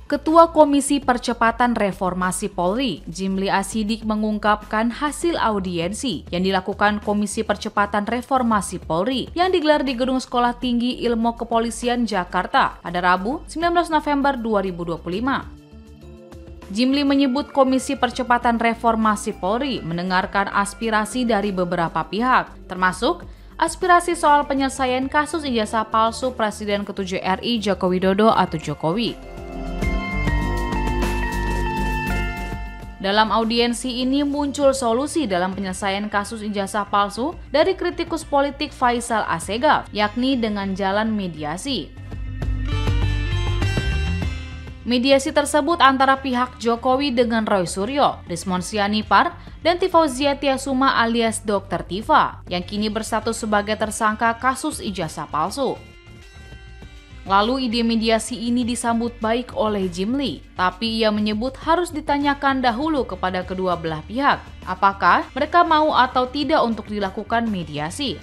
Ketua Komisi Percepatan Reformasi Polri, Jimli Asidik mengungkapkan hasil audiensi yang dilakukan Komisi Percepatan Reformasi Polri yang digelar di Gedung Sekolah Tinggi Ilmu Kepolisian Jakarta pada Rabu 19 November 2025. Jimli menyebut Komisi Percepatan Reformasi Polri mendengarkan aspirasi dari beberapa pihak, termasuk aspirasi soal penyelesaian kasus ijazah palsu Presiden ke-7 RI Joko Widodo atau Jokowi. Dalam audiensi ini muncul solusi dalam penyelesaian kasus ijazah palsu dari kritikus politik Faisal Assegaf, yakni dengan jalan mediasi. Mediasi tersebut antara pihak Jokowi dengan Roy Suryo, Desmond Sianipar, dan Tifauzia Tiasuma alias Dr. Tifa, yang kini berstatus sebagai tersangka kasus ijazah palsu. Lalu ide mediasi ini disambut baik oleh Jimli, tapi ia menyebut harus ditanyakan dahulu kepada kedua belah pihak, apakah mereka mau atau tidak untuk dilakukan mediasi.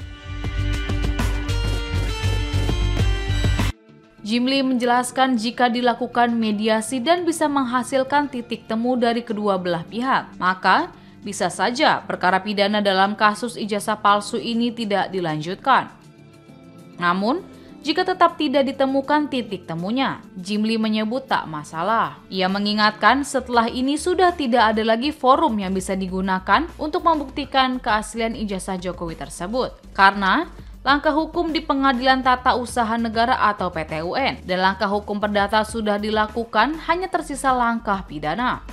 Jimli menjelaskan jika dilakukan mediasi dan bisa menghasilkan titik temu dari kedua belah pihak, maka bisa saja perkara pidana dalam kasus ijazah palsu ini tidak dilanjutkan. Namun, jika tetap tidak ditemukan titik temunya, Jimli menyebut tak masalah. Ia mengingatkan setelah ini sudah tidak ada lagi forum yang bisa digunakan untuk membuktikan keaslian ijazah Jokowi tersebut. Karena langkah hukum di Pengadilan Tata Usaha Negara atau PT-UN dan langkah hukum perdata sudah dilakukan, hanya tersisa langkah pidana.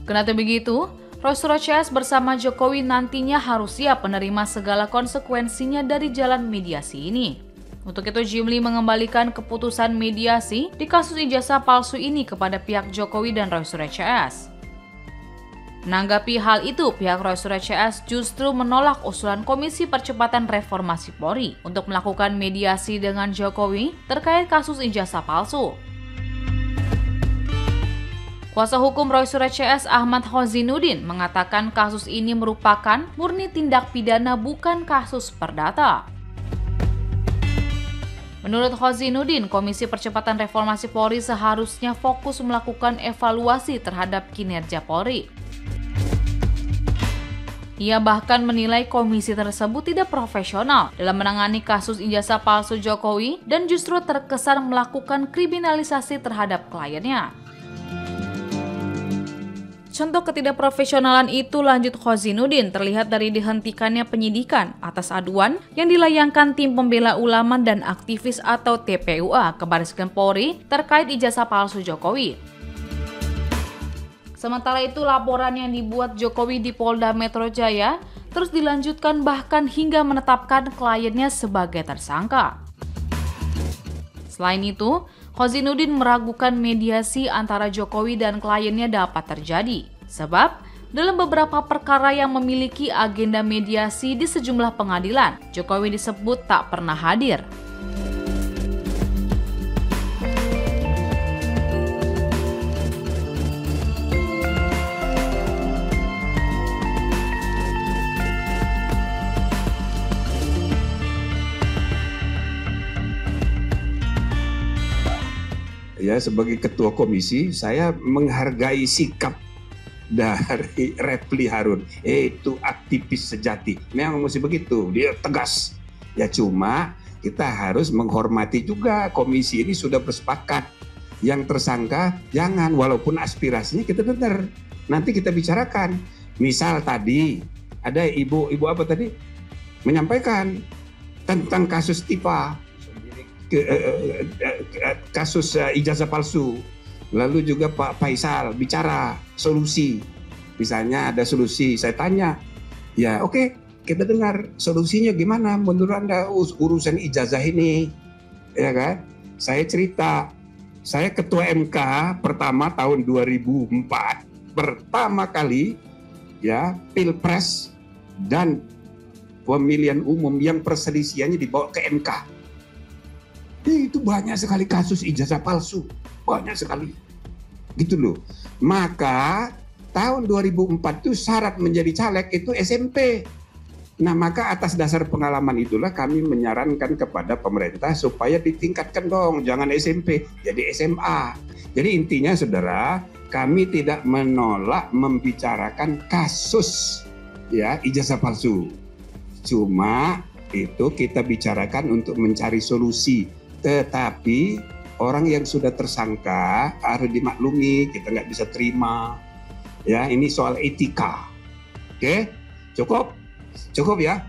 Kendati begitu, Roy Suryo CS bersama Jokowi nantinya harus siap menerima segala konsekuensinya dari jalan mediasi ini. Untuk itu Jimli mengembalikan keputusan mediasi di kasus ijazah palsu ini kepada pihak Jokowi dan Roy Suryo CS. Menanggapi hal itu, pihak Roy Suryo CS justru menolak usulan Komisi Percepatan Reformasi Polri untuk melakukan mediasi dengan Jokowi terkait kasus ijazah palsu. Kuasa hukum Roy Suryo CS Ahmad Khozinuddin mengatakan kasus ini merupakan murni tindak pidana bukan kasus perdata. Menurut Khozinuddin, Komisi Percepatan Reformasi Polri seharusnya fokus melakukan evaluasi terhadap kinerja Polri. Ia bahkan menilai komisi tersebut tidak profesional dalam menangani kasus ijazah palsu Jokowi dan justru terkesan melakukan kriminalisasi terhadap kliennya. Contoh ketidakprofesionalan itu, lanjut Khozinuddin, terlihat dari dihentikannya penyidikan atas aduan yang dilayangkan tim pembela ulama dan aktivis atau TPUA ke Barreskrim Polri terkait ijazah palsu Jokowi. Sementara itu, laporan yang dibuat Jokowi di Polda Metro Jaya terus dilanjutkan bahkan hingga menetapkan kliennya sebagai tersangka. Selain itu, Khozinuddin meragukan mediasi antara Jokowi dan kliennya dapat terjadi, sebab dalam beberapa perkara yang memiliki agenda mediasi di sejumlah pengadilan, Jokowi disebut tak pernah hadir. Ya, sebagai ketua komisi, saya menghargai sikap dari Refli Harun. Itu aktivis sejati. Memang mesti begitu, dia tegas. Ya cuma kita harus menghormati juga komisi ini sudah bersepakat. Yang tersangka jangan, walaupun aspirasinya kita dengar. Nanti kita bicarakan. Misal tadi ada ibu apa tadi menyampaikan tentang kasus Tifa. Kasus ijazah palsu, lalu juga Pak Faisal bicara solusi, misalnya ada solusi, saya tanya, ya oke, kita dengar solusinya gimana menurut Anda urusan ijazah ini, ya kan? Saya cerita, saya ketua MK pertama tahun 2004, pertama kali ya Pilpres dan pemilihan umum yang perselisihannya dibawa ke MK. Itu banyak sekali kasus ijazah palsu, banyak sekali, gitu loh. Maka tahun 2004 itu syarat menjadi caleg itu SMP. Nah, maka atas dasar pengalaman itulah kami menyarankan kepada pemerintah supaya ditingkatkan dong, jangan SMP, jadi SMA. Jadi intinya saudara, kami tidak menolak membicarakan kasus ya ijazah palsu. Cuma itu kita bicarakan untuk mencari solusi. Tetapi orang yang sudah tersangka harus dimaklumi, kita nggak bisa terima. Ya, ini soal etika. Oke, cukup ya.